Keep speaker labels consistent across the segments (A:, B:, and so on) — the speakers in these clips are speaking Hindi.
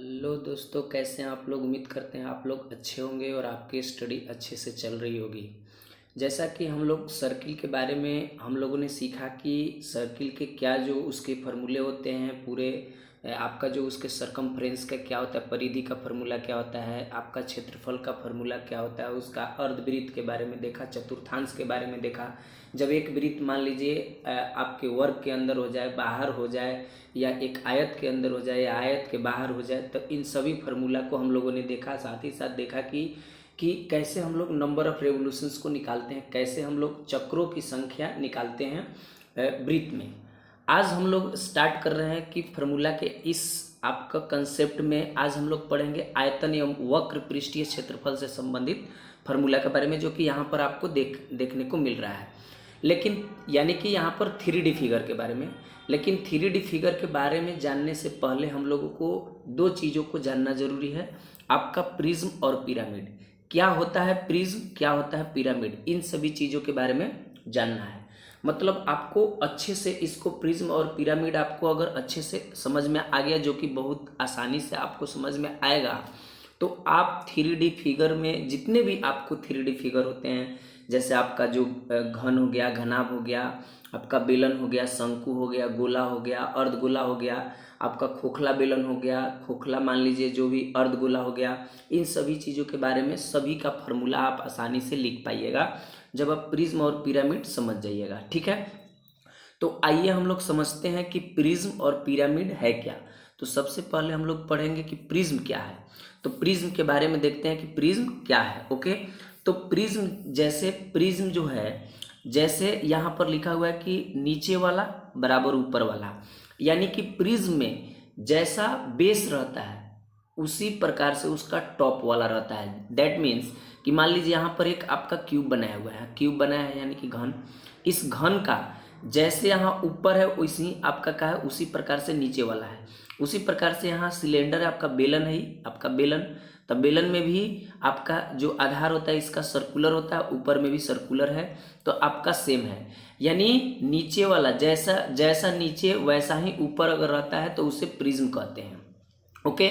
A: हेलो दोस्तों, कैसे हैं आप लोग। उम्मीद करते हैं आप लोग अच्छे होंगे और आपकी स्टडी अच्छे से चल रही होगी। जैसा कि हम लोग सर्किल के बारे में हम लोगों ने सीखा कि सर्किल के क्या जो उसके फार्मूले होते हैं पूरे आपका जो उसके सरकमफ्रेंस का क्या होता है, परिधि का फार्मूला क्या होता है, आपका क्षेत्रफल का फार्मूला क्या होता है, उसका अर्धवृत्त के बारे में देखा, चतुर्थांश के बारे में देखा। जब एक वृत्त मान लीजिए आपके वर्ग के अंदर हो जाए, बाहर हो जाए, या एक आयत के अंदर हो जाए या आयत के बाहर हो जाए, तो इन सभी फार्मूला को हम लोगों ने देखा। साथ ही साथ देखा कि कैसे हम लोग नंबर ऑफ रेवोल्यूशंस को निकालते हैं, कैसे हम लोग चक्रों की संख्या निकालते हैं वृत्त में। आज हम लोग स्टार्ट कर रहे हैं कि फार्मूला के इस आपका कंसेप्ट में आज हम लोग पढ़ेंगे आयतन एवं वक्र पृष्ठीय क्षेत्रफल से संबंधित फार्मूला के बारे में, जो कि यहाँ पर आपको देखने को मिल रहा है। लेकिन यानी कि यहाँ पर 3D फिगर के बारे में। लेकिन 3D फिगर के बारे में जानने से पहले हम लोगों को दो चीज़ों को जानना जरूरी है। आपका प्रिज्म और पिरामिड क्या होता है, प्रिज्म क्या होता है, पिरामिड, इन सभी चीज़ों के बारे में जानना है। मतलब आपको अच्छे से इसको प्रिज्म और पिरामिड आपको अगर अच्छे से समझ में आ गया, जो कि बहुत आसानी से आपको समझ में आएगा, तो आप 3D फिगर में जितने भी आपको 3D फिगर होते हैं, जैसे आपका जो घन हो गया, घनाभ हो गया, आपका बेलन हो गया, शंकु हो गया, गोला हो गया, अर्धगोला हो गया, आपका खोखला बेलन हो गया, खोखला मान लीजिए जो भी अर्धगोला हो गया, इन सभी चीज़ों के बारे में सभी का फार्मूला आप आसानी से लिख पाइएगा जब आप प्रिज्म और पिरामिड समझ जाइएगा। ठीक है, तो आइए हम लोग समझते हैं कि प्रिज्म और पिरामिड है क्या। तो सबसे पहले हम लोग पढ़ेंगे कि प्रिज्म क्या है। तो प्रिज्म के बारे में देखते हैं कि प्रिज्म क्या है। ओके, तो प्रिज्म, जैसे प्रिज्म जो है, जैसे यहाँ पर लिखा हुआ है कि नीचे वाला बराबर ऊपर वाला, यानी कि प्रिज्म में जैसा बेस रहता है उसी प्रकार से उसका टॉप वाला रहता है। दैट मीन्स कि मान लीजिए यहाँ पर एक आपका क्यूब बनाया हुआ है, क्यूब बनाया है यानी कि घन। इस घन का जैसे यहाँ ऊपर है उसी आपका क्या है, उसी प्रकार से नीचे वाला है। उसी प्रकार से यहाँ सिलेंडर है, आपका बेलन है ही, आपका बेलन। तब बेलन में भी आपका जो आधार होता है इसका सर्कुलर होता है, ऊपर में भी सर्कुलर है, तो आपका सेम है। यानी नीचे वाला जैसा जैसा नीचे वैसा ही ऊपर अगर रहता है तो उसे प्रिज्म कहते हैं। ओके,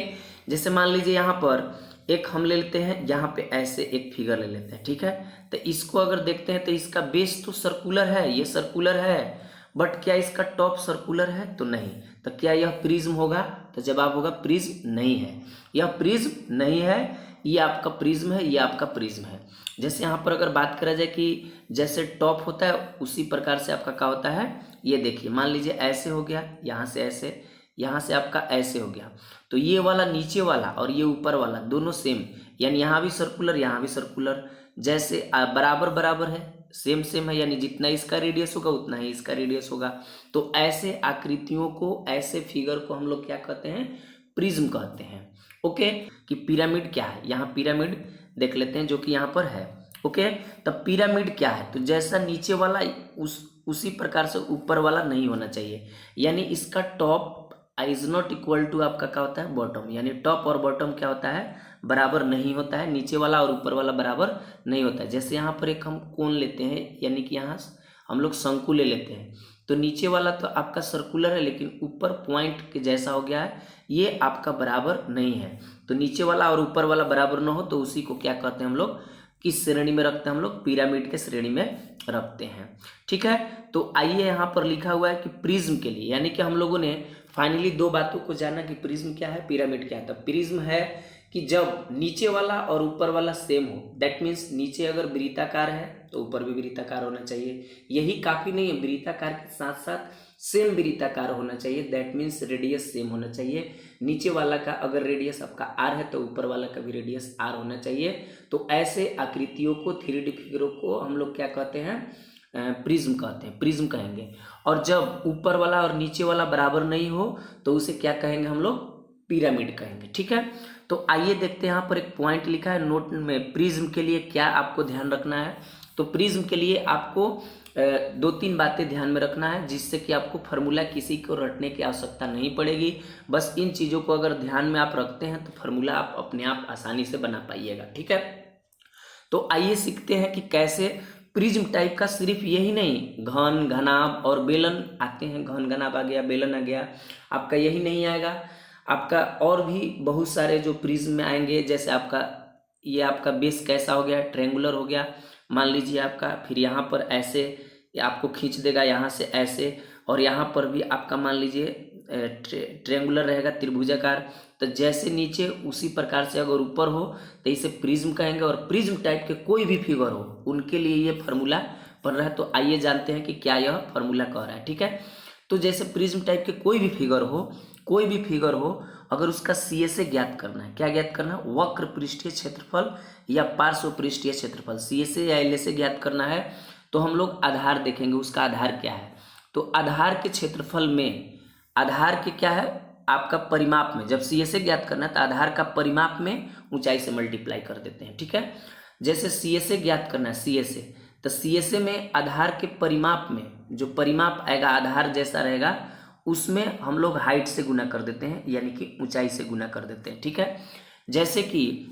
A: जैसे मान लीजिए यहाँ पर एक हम ले लेते हैं, यहाँ पे ऐसे एक फिगर ले लेते हैं। ठीक है, तो इसको अगर देखते हैं तो इसका बेस तो सर्कुलर है, ये सर्कुलर है, बट क्या इसका टॉप सर्कुलर है? तो नहीं। तो क्या यह प्रिज्म होगा? तो जवाब होगा प्रिज्म नहीं है, यह प्रिज्म नहीं है, ये आपका प्रिज्म है, ये आपका प्रिज्म है। जैसे यहाँ पर अगर बात करा जाए कि जैसे टॉप होता है उसी प्रकार से आपका क्या होता है, ये देखिए मान लीजिए ऐसे हो गया, यहाँ से ऐसे, यहाँ से आपका ऐसे हो गया, तो ये वाला नीचे वाला और ये ऊपर वाला दोनों सेम, यानी यहाँ भी सर्कुलर यहाँ भी सर्कुलर, जैसे बराबर बराबर है, सेम सेम है, यानी जितना इसका रेडियस होगा उतना ही इसका रेडियस होगा। तो ऐसे आकृतियों को, ऐसे फिगर को हम लोग क्या कहते हैं, प्रिज्म कहते हैं। ओके, कि पिरामिड क्या है, यहाँ पिरामिड देख लेते हैं जो कि यहाँ पर है। ओके, तब पिरामिड क्या है, तो जैसा नीचे वाला उसी प्रकार से ऊपर वाला नहीं होना चाहिए, यानी इसका top is not equal to आपका क्या होता है, बॉटम, यानी टॉप और बॉटम क्या होता है, बराबर नहीं होता है, नीचे वाला और ऊपर वाला बराबर नहीं होता है। जैसे यहाँ पर एक हम कोण लेते हैं, यानी कि यहाँ हम लोग शंकु ले लेते हैं, तो नीचे वाला तो आपका सर्कुलर है लेकिन ऊपर पॉइंट के जैसा हो गया है, ये आपका बराबर नहीं है। तो नीचे वाला और ऊपर वाला बराबर ना हो तो उसी को क्या कहते हैं हम लोग, किस श्रेणी में रखते हैं हम लोग, पिरामिड के श्रेणी में रखते हैं। ठीक है, तो आइए यहाँ पर लिखा हुआ है कि प्रिज्म के लिए, यानी कि हम लोगों ने फाइनली दो बातों को जाना कि प्रिज्म क्या है, पिरामिड क्या है। तब प्रिज्म है कि जब नीचे वाला और ऊपर वाला सेम हो, दैट मीन्स नीचे अगर वृत्ताकार है तो ऊपर भी वृत्ताकार होना चाहिए। यही काफी नहीं है, वृत्ताकार के साथ साथ सेम वृत्ताकार होना चाहिए, दैट मीन्स रेडियस सेम होना चाहिए। नीचे वाला का अगर रेडियस आपका आर है तो ऊपर वाला का भी रेडियस आर होना चाहिए। तो ऐसे आकृतियों को, 3D फिगरों को हम लोग क्या कहते हैं, प्रिज्म कहते हैं, प्रिज्म कहेंगे। और जब ऊपर वाला और नीचे वाला बराबर नहीं हो तो उसे क्या कहेंगे हम लोग, पिरामिड कहेंगे। ठीक है, तो आइए देखते हैं, यहाँ पर एक पॉइंट लिखा है नोट में, प्रिज्म के लिए क्या आपको ध्यान रखना है। तो प्रिज्म के लिए आपको दो तीन बातें ध्यान में रखना है, जिससे कि आपको फार्मूला किसी को रटने की आवश्यकता नहीं पड़ेगी। बस इन चीज़ों को अगर ध्यान में आप रखते हैं तो फार्मूला आप अपने आप आसानी से बना पाइएगा। ठीक है, तो आइए सीखते हैं कि कैसे प्रिज्म टाइप का, सिर्फ यही नहीं, घन, घनाभ और बेलन आते हैं। घन, घनाभ आ गया, बेलन आ गया, आपका यही नहीं आएगा, आपका और भी बहुत सारे जो प्रिज्म में आएंगे, जैसे आपका ये आपका बेस कैसा हो गया, ट्रेंगुलर हो गया मान लीजिए आपका, फिर यहाँ पर ऐसे आपको खींच देगा यहाँ से ऐसे, और यहाँ पर भी आपका मान लीजिए ट्रेंगुलर रहेगा, त्रिभुजाकार। तो जैसे नीचे उसी प्रकार से अगर ऊपर हो तो इसे प्रिज्म कहेंगे, और प्रिज्म टाइप के कोई भी फिगर हो उनके लिए ये फार्मूला बन रहा है। तो आइए जानते हैं कि क्या यह फार्मूला कह रहा है, ठीक है। तो जैसे प्रिज्म टाइप के कोई भी फिगर हो, अगर उसका CSA ज्ञात करना है, क्या ज्ञात करना है, वक्र पृष्ठीय क्षेत्रफल या पार्श्व पृष्ठीय क्षेत्रफल, CSA या LSA ज्ञात करना है, तो हम लोग आधार देखेंगे, उसका आधार क्या है। तो आधार के क्षेत्रफल में, आधार के क्या है आपका परिमाप में, जब CSA ज्ञात करना है तो आधार का परिमाप में ऊंचाई से मल्टीप्लाई कर देते हैं, ठीक है। जैसे CSA ज्ञात करना है, CSA, तो CSA में आधार के परिमाप में जो परिमाप आएगा आधार जैसा रहेगा, उसमें हम लोग हाइट से गुना कर देते हैं, यानी कि ऊंचाई से गुना कर देते हैं, ठीक है। जैसे कि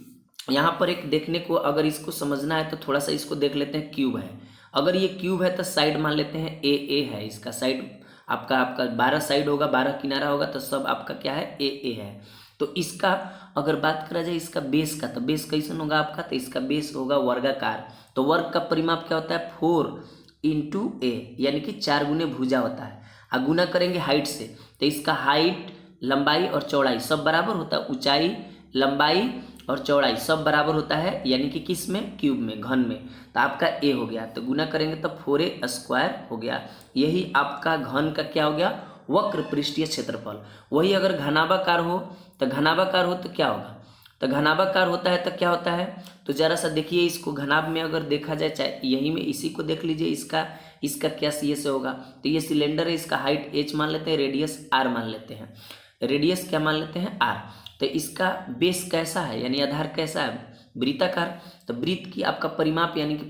A: यहाँ पर एक देखने को, अगर इसको समझना है तो थोड़ा सा इसको देख लेते हैं। क्यूब है, अगर ये क्यूब है तो साइड मान लेते हैं AA है, इसका साइड आपका 12 साइड होगा, 12 किनारा होगा, तो सब आपका क्या है, AA है। तो इसका अगर बात करा जाए इसका बेस का, तो बेस कैसन होगा आपका, तो इसका बेस होगा वर्गाकार। तो वर्ग का परिमाप क्या होता है, 4 इंटू A, यानी कि 4 गुने भुजा होता है। गुना करेंगे हाइट से, तो इसका हाइट, लंबाई और चौड़ाई सब बराबर होता है, ऊंचाई, लंबाई और चौड़ाई सब बराबर होता है, यानी कि किस में, क्यूब में, घन में। तो आपका A हो गया, तो गुना करेंगे तो 4A² हो गया। यही आपका घन का क्या हो गया, वक्र पृष्ठीय क्षेत्रफल। वही अगर घनाभाकार हो तो क्या होगा, तो घनाभाकार होता है तो क्या होता है, तो जरा सा देखिए इसको, घनाभ में अगर देखा जाए, चाहे यही में इसी को देख लीजिए, इसका क्या CSA होगा। तो ये सिलेंडर है, इसका हाइट H मान लेते हैं, रेडियस R मान लेते हैं, रेडियस क्या मान लेते हैं, R। तो इसका बेस कैसा है, यानी आधार कैसा है, वृत्ताकार। तो वृत्त की आपका परिमाप यानी कि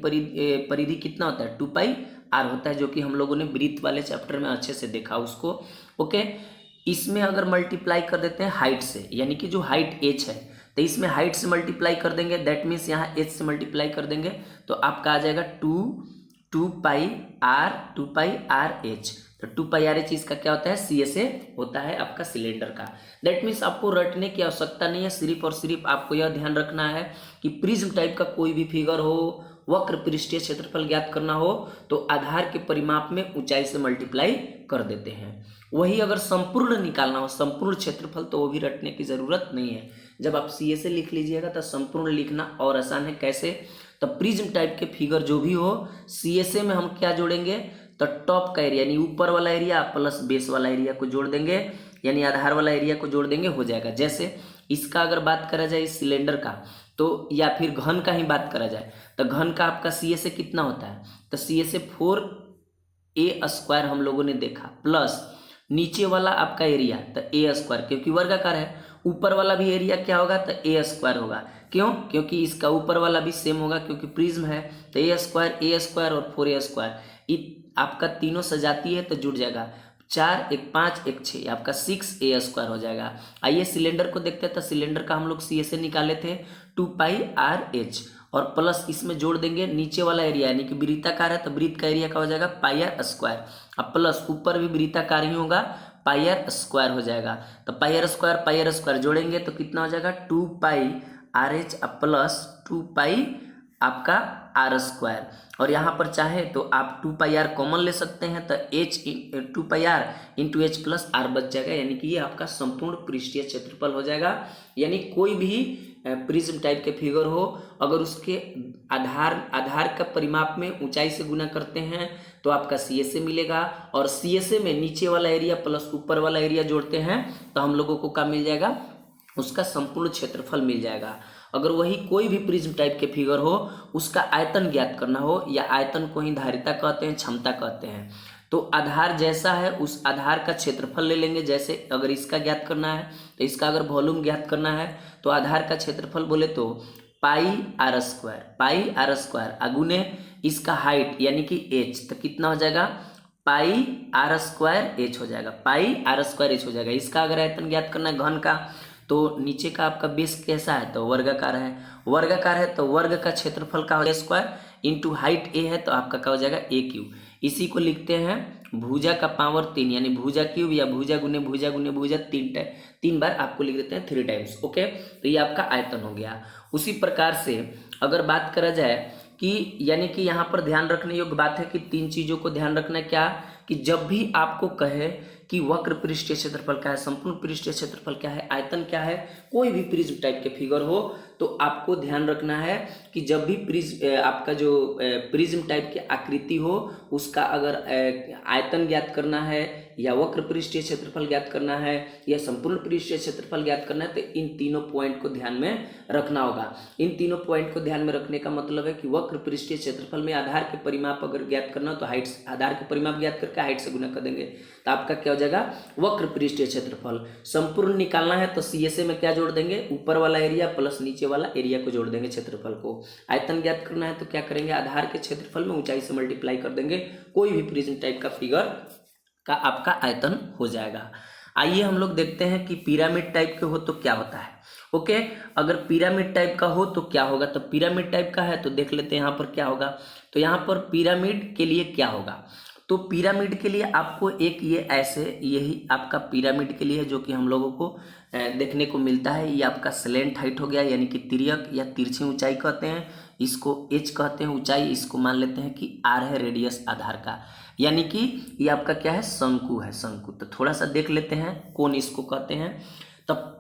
A: परिधि कितना होता है, 2πr होता है, जो कि हम लोगों ने वृत्त वाले चैप्टर में अच्छे से देखा उसको, ओके। इसमें अगर मल्टीप्लाई कर देते हैं हाइट से, यानी कि जो हाइट H है, तो इसमें हाइट से मल्टीप्लाई कर देंगे, दैट मीन्स यहाँ H से मल्टीप्लाई कर देंगे, तो आपका आ जाएगा 2πr_H। तो 2πr_H इसका क्या होता है, CSA होता है आपका सिलेंडर का। दैट मीन्स आपको रटने की आवश्यकता नहीं है, सिर्फ और सिर्फ आपको यह ध्यान रखना है कि प्रिज्म टाइप का कोई भी फिगर हो, वक्र पृष्ठीय क्षेत्रफल ज्ञात करना हो, तो आधार के परिमाप में ऊंचाई से मल्टीप्लाई कर देते हैं। वही अगर संपूर्ण निकालना हो, संपूर्ण क्षेत्रफल, तो वो भी रटने की जरूरत नहीं है। जब आप CSA लिख लीजिएगा तो संपूर्ण लिखना और आसान है। कैसे, तो प्रिज्म टाइप के फिगर जो भी हो, CSA में हम क्या जोड़ेंगे, तो टॉप का एरिया यानी ऊपर वाला एरिया प्लस बेस वाला एरिया को जोड़ देंगे, यानी आधार वाला एरिया को जोड़ देंगे, हो जाएगा। जैसे इसका अगर बात करा जाए इस सिलेंडर का, तो या फिर घन का ही बात करा जाए, तो घन का आपका CSA कितना होता है, तो CSA 4A² हम लोगों ने देखा, प्लस नीचे वाला आपका एरिया तो A², क्योंकि वर्गाकार है। ऊपर वाला भी एरिया क्या होगा, तो A² होगा। क्यों, क्योंकि इसका ऊपर वाला भी सेम होगा, क्योंकि प्रिज्म है, तो A² और 4A², आपका तीनों सजाती है तो जुड़ जाएगा, 4 1 5 1 6, आपका 6A² हो जाएगा। आइए सिलेंडर को देखते हैं, तो सिलेंडर का हम लोग CSA निकाले थे 2πr_H, और प्लस इसमें जोड़ देंगे नीचे वाला एरिया, यानी कि वृत्ताकार है तो वृत्त का एरिया का हो जाएगा πr², अब प्लस ऊपर भी वृत्ताकार ही होगा, πr² हो जाएगा। तो πr² जोड़ेंगे तो कितना हो जाएगा, 2πr_H प्लस 2π आपका r², और यहाँ पर चाहे तो आप 2πr कॉमन ले सकते हैं, तो H 2πr into H plus R बच जाएगा, यानी कि ये आपका संपूर्ण पृष्ठीय क्षेत्रफल हो जाएगा। यानी कोई भी प्रिज्म टाइप के फिगर हो, अगर उसके आधार का परिमाप में ऊंचाई से गुना करते हैं तो आपका CSA मिलेगा, और CSA में नीचे वाला एरिया प्लस ऊपर वाला एरिया जोड़ते हैं तो हम लोगों को क्या मिल जाएगा, उसका संपूर्ण क्षेत्रफल मिल जाएगा। अगर वही कोई भी प्रिज्म टाइप के फिगर हो, उसका आयतन ज्ञात करना हो, या आयतन को ही धारिता कहते हैं, क्षमता कहते हैं, तो आधार जैसा है उस आधार का क्षेत्रफल ले लेंगे। जैसे अगर इसका ज्ञात करना है, तो इसका अगर वॉल्यूम ज्ञात करना है, तो आधार का क्षेत्रफल बोले तो πr² अगुने इसका हाइट यानी कि H, तो कितना हो जाएगा, πr²H हो जाएगा, πr²H हो जाएगा। इसका अगर आयतन ज्ञात करना है घन का, तो नीचे का आपका बेस कैसा है, तो वर्गाकार है, तो वर्ग का क्षेत्रफल का हो जाएगा स्क्वायर, इंटू हाइट A है तो आपका क्या हो जाएगा A3। इसी को लिखते हैं भुजा का पावर 3 यानी भुजा क्यूब या भुजा गुने भुजा गुने भुजा 3 बार आपको लिख देते हैं 3 टाइम्स। ओके, तो ये आपका आयतन हो गया। उसी प्रकार से अगर बात करा जाए कि यानी कि यहाँ पर ध्यान रखने योग्य बात है कि 3 चीज़ों को ध्यान रखना, क्या कि जब भी आपको कहे कि वक्र पृष्ठीय क्षेत्रफल क्या है, संपूर्ण पृष्ठीय क्षेत्रफल क्या है, आयतन क्या है, कोई भी प्रिज्म टाइप के फिगर हो तो आपको ध्यान रखना है कि जब भी आपका जो प्रिज्म टाइप की आकृति हो उसका अगर आयतन ज्ञात करना है या वक्र पृष्ठीय क्षेत्रफल ज्ञात करना है या संपूर्ण पृष्ठीय क्षेत्रफल ज्ञात करना है तो इन तीनों पॉइंट को ध्यान में रखना होगा। इन तीनों पॉइंट को ध्यान में रखने का मतलब है कि वक्र पृष्ठीय क्षेत्रफल में आधार के परिमाप अगर ज्ञात करना हो तो हाइट, आधार के परिमाप ज्ञात करके हाइट से गुना कर देंगे तो आपका क्या हो जाएगा, वक्र पृष्ठीय क्षेत्रफल। संपूर्ण निकालना है तो CSA में क्या जोड़ देंगे, ऊपर वाला एरिया प्लस नीचे वाला एरिया को जोड़ देंगे क्षेत्रफल को। आयतन ज्ञात करना है तो क्या करेंगे, आधार के क्षेत्रफल में ऊंचाई से मल्टीप्लाई कर देंगे, कोई भी प्रिज्म टाइप का फिगर का आपका आयतन हो जाएगा। आइए हम लोग देखते हैं कि पिरामिड टाइप के हो तो क्या होता है। ओके, अगर पिरामिड टाइप का हो तो क्या होगा, तो पिरामिड टाइप का है तो देख लेते हैं यहाँ पर क्या होगा। तो यहाँ पर पिरामिड के लिए क्या होगा, तो पिरामिड के लिए आपको एक ये ऐसे, यही आपका पिरामिड के लिए जो कि हम लोगों को देखने को मिलता है, ये आपका स्लेंट हाइट हो गया यानी कि तिर्यक या तिरछी ऊंचाई कहते हैं, इसको h कहते हैं ऊंचाई, इसको मान लेते हैं कि r है रेडियस आधार का, यानी कि ये आपका क्या है, शंकु है, शंकु। तो थोड़ा सा देख लेते हैं कौन इसको कहते हैं। तब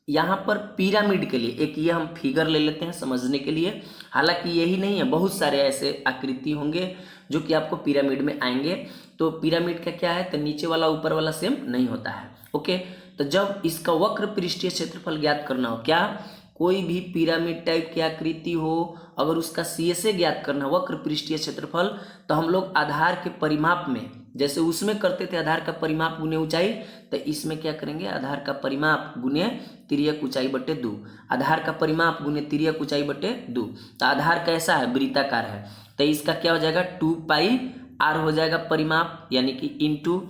A: यहाँ पर पिरामिड के लिए एक ये हम फिगर ले लेते हैं समझने के लिए, हालांकि यही नहीं है, बहुत सारे ऐसे आकृति होंगे जो कि आपको पिरामिड में आएंगे। तो पिरामिड का क्या है, तो नीचे वाला ऊपर वाला सेम नहीं होता है। ओके, तो जब इसका वक्र पृष्ठीय क्षेत्रफल ज्ञात करना हो, क्या कोई भी पिरामिड टाइप की आकृति हो अगर उसका CSA ज्ञात करना है वक्र पृष्ठीय क्षेत्रफल, तो हम लोग आधार के परिमाप में, जैसे उसमें करते थे आधार का परिमाप गुने ऊंचाई, तो इसमें क्या करेंगे, आधार का परिमाप गुने तिर्यक ऊंचाई बटे 2, आधार का परिमाप गुने तिर्यक ऊंचाई बटे 2। तो आधार कैसा है, वृत्ताकार है, तो इसका क्या हो जाएगा 2πr हो जाएगा परिमाप, यानी कि इंटू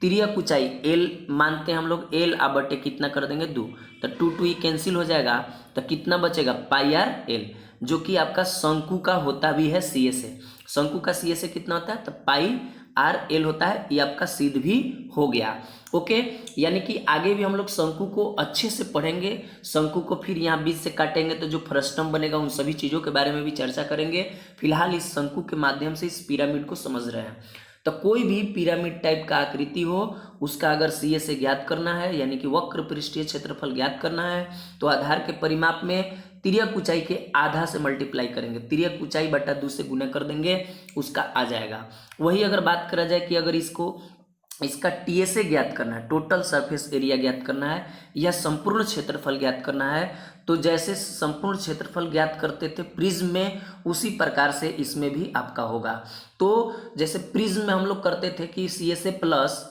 A: तिर्यक ऊंचाई l मानते हैं हम लोग, l आ बटे कितना कर देंगे 2, तो 2 ही कैंसिल हो जाएगा, तो कितना बचेगा πr l, जो कि आपका शंकु का होता भी है CSA। शंकु का CSA कितना होता है, तो πr l होता है, ये आपका सिद्ध भी हो गया। ओके, यानी कि आगे भी हम लोग शंकु को अच्छे से पढ़ेंगे, शंकु को फिर यहाँ बीच से काटेंगे तो जो फ्रस्टम बनेगा उन सभी चीज़ों के बारे में भी चर्चा करेंगे। फिलहाल इस शंकु के माध्यम से इस पिरामिड को समझ रहे हैं। तो कोई भी पिरामिड टाइप का आकृति हो उसका अगर CSA ज्ञात करना है यानी कि वक्र पृष्ठीय क्षेत्रफल ज्ञात करना है तो आधार के परिमाप में तिर्यक ऊंचाई के आधा से मल्टीप्लाई करेंगे, तिर्यक ऊंचाई बटा 2 से गुना कर देंगे, उसका आ जाएगा। वही अगर बात करा जाए कि अगर इसका TSA ज्ञात करना है, टोटल सरफेस एरिया ज्ञात करना है या संपूर्ण क्षेत्रफल ज्ञात करना है, तो जैसे संपूर्ण क्षेत्रफल ज्ञात करते थे प्रिज्म में उसी प्रकार से इसमें भी आपका होगा। तो जैसे प्रिज्म में हम लोग करते थे कि CSA प्लस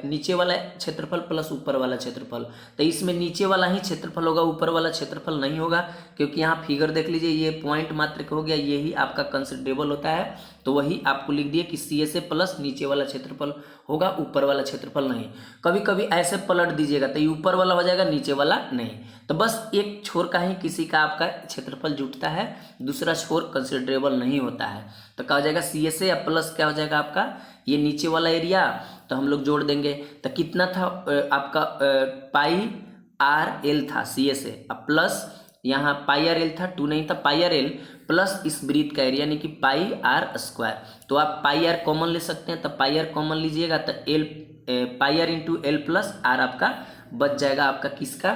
A: नीचे वाला क्षेत्रफल प्लस ऊपर वाला क्षेत्रफल, तो इसमें नीचे वाला ही क्षेत्रफल होगा, ऊपर वाला क्षेत्रफल नहीं होगा, क्योंकि यहाँ फिगर देख लीजिए ये पॉइंट मात्र का हो गया, यही आपका कंसिडरेबल होता है। तो वही आपको लिख दिए कि CSA प्लस नीचे वाला क्षेत्रफल होगा, ऊपर वाला क्षेत्रफल नहीं। कभी कभी ऐसे पलट दीजिएगा तो ये ऊपर वाला हो जाएगा, नीचे वाला नहीं। तो बस एक छोर का ही किसी का आपका क्षेत्रफल जुटता है, दूसरा छोर कंसिडरेबल नहीं होता है। तो क्या हो जाएगा CSA या प्लस क्या हो जाएगा आपका ये नीचे वाला एरिया, तो हम लोग जोड़ देंगे। तो कितना था आपका πr l था CSA, अब प्लस यहाँ πr l था, 2 नहीं था, πr l प्लस इस वृत्त का एरिया यानी कि πr²। तो आप πr कॉमन ले सकते हैं, तो πr कॉमन लीजिएगा तो πr into l plus r आपका बच जाएगा, आपका किसका,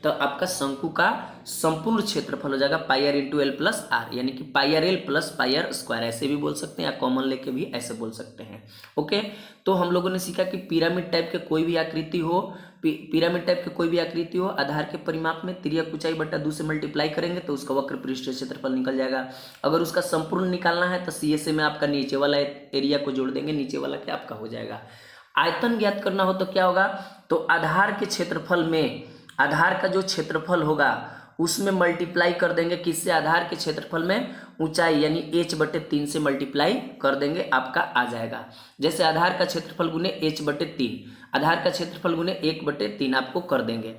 A: तो आपका शंकु का संपूर्ण क्षेत्रफल हो जाएगा πr into l plus r, यानी कि πr l प्लस πr², ऐसे भी बोल सकते हैं या कॉमन लेके भी ऐसे बोल सकते हैं। ओके, तो हम लोगों ने सीखा कि पिरामिड टाइप के कोई भी आकृति हो, पिरामिड टाइप के कोई भी आकृति हो, आधार के परिमाप में तिर्यक ऊंचाई बटा 2 से मल्टीप्लाई करेंगे तो उसका वक्र पृष्ठीय क्षेत्रफल निकल जाएगा। अगर उसका संपूर्ण निकालना है तो CSA में आपका नीचे वाला एरिया को जोड़ देंगे, नीचे वाला क्या आपका हो जाएगा। आयतन ज्ञात करना हो तो क्या होगा, तो आधार के क्षेत्रफल में, आधार का जो क्षेत्रफल होगा उसमें मल्टीप्लाई कर देंगे किससे, आधार के क्षेत्रफल में ऊंचाई यानी h/3 से मल्टीप्लाई कर देंगे, आपका आ जाएगा। जैसे आधार का क्षेत्रफल गुने h/3, आधार का क्षेत्रफल गुने 1/3 आपको कर देंगे,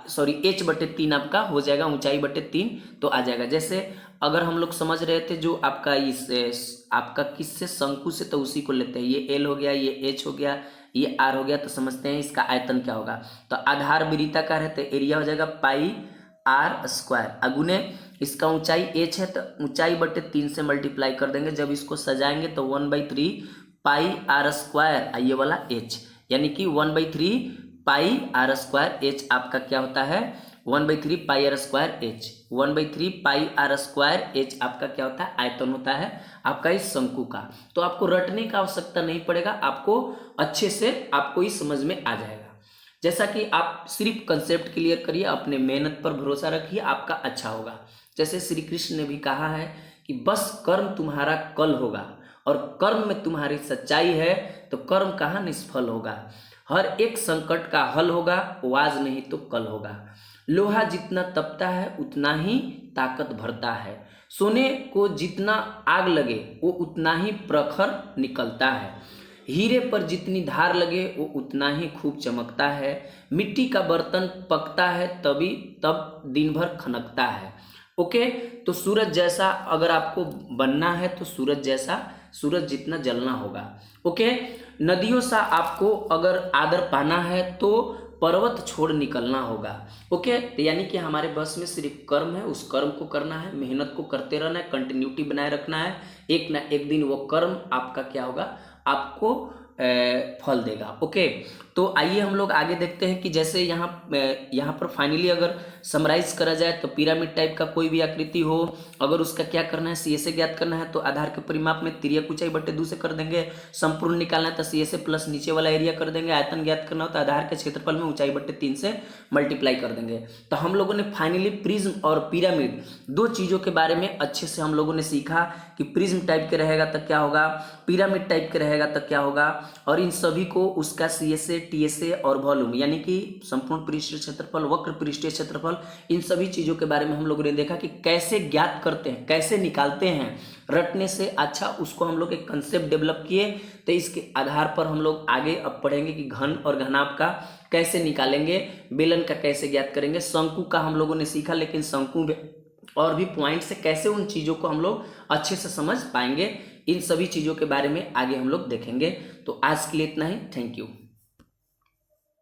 A: सॉरी h/3 आपका हो जाएगा, ऊंचाई बटे 3 तो आ जाएगा। जैसे अगर हम लोग समझ रहे थे जो आपका इस आपका किससे, शंकु से, तो उसी को लेते हैं। ये L हो गया, ये H हो गया, ये R हो गया, तो समझते हैं इसका आयतन क्या होगा। तो आधार वृत्ताकार है तो एरिया हो जाएगा पाई r स्क्वायर, अगुने इसका ऊंचाई h है तो ऊंचाई बटे 3 से मल्टीप्लाई कर देंगे। जब इसको सजाएंगे तो 1/3 पाई r स्क्वायर, ये वाला h, यानी कि 1/3 पाई r स्क्वायर h आपका क्या होता है, 1/3 पाई r स्क्वायर h, 1/3 पाई r स्क्वायर h आपका क्या होता है, आयतन होता है आपका इस शंकु का। तो आपको रटने का आवश्यकता नहीं पड़ेगा, आपको अच्छे से आपको ही समझ में आ जाएगा। जैसा कि आप सिर्फ कंसेप्ट क्लियर करिए, अपने मेहनत पर भरोसा रखिए, आपका अच्छा होगा। जैसे श्री कृष्ण ने भी कहा है कि बस कर्म तुम्हारा कल होगा, और कर्म में तुम्हारी सच्चाई है तो कर्म कहाँ निष्फल होगा। हर एक संकट का हल होगा, वो आज नहीं तो कल होगा। लोहा जितना तपता है उतना ही ताकत भरता है, सोने को जितना आग लगे वो उतना ही प्रखर निकलता है, हीरे पर जितनी धार लगे वो उतना ही खूब चमकता है, मिट्टी का बर्तन पकता है तभी तब दिन भर खनकता है। ओके, तो सूरज जैसा अगर आपको बनना है तो सूरज जैसा, सूरज जितना जलना होगा। ओके, नदियों सा आपको अगर आदर पाना है तो पर्वत छोड़ निकलना होगा। ओके, तो यानी कि हमारे बस में सिर्फ कर्म है, उस कर्म को करना है, मेहनत को करते रहना है, कंटिन्यूटी बनाए रखना है, एक ना एक दिन वो कर्म आपका क्या होगा, आपको फल देगा। ओके, तो आइए हम लोग आगे देखते हैं कि जैसे यहाँ पर फाइनली अगर समराइज करा जाए तो पिरामिड टाइप का कोई भी आकृति हो, अगर उसका क्या करना है, सी से ज्ञात करना है तो आधार के परिमाप में तिर्यक ऊंचाई बटे 2 से कर देंगे, संपूर्ण निकालना है तो सी से प्लस नीचे वाला एरिया कर देंगे, आयतन ज्ञात करना हो तो आधार के क्षेत्रफल में ऊंचाई बटे 3 से मल्टीप्लाई कर देंगे। तो हम लोगों ने फाइनली प्रिज्म और पिरामिड दो चीज़ों के बारे में अच्छे से हम लोगों ने सीखा कि प्रिज्म टाइप के रहेगा तो क्या होगा, पिरामिड टाइप के रहेगा तो क्या होगा, और इन सभी को उसका CSA, TSA और वॉल्यूम यानी कि संपूर्ण पृष्ठीय क्षेत्रफल, वक्र पृष्ठीय क्षेत्रफल, इन सभी चीज़ों के बारे में हम लोगों ने देखा कि कैसे ज्ञात करते हैं, कैसे निकालते हैं रटने से। अच्छा, उसको हम लोग एक कंसेप्ट डेवलप किए, तो इसके आधार पर हम लोग आगे अब पढ़ेंगे कि घन और घनाभ का कैसे निकालेंगे, बेलन का कैसे ज्ञात करेंगे, शंकु का हम लोगों ने सीखा, लेकिन शंकु में और भी पॉइंट से कैसे उन चीज़ों को हम लोग अच्छे से समझ पाएंगे, इन सभी चीज़ों के बारे में आगे हम लोग देखेंगे। तो आज के लिए इतना ही, थैंक यू।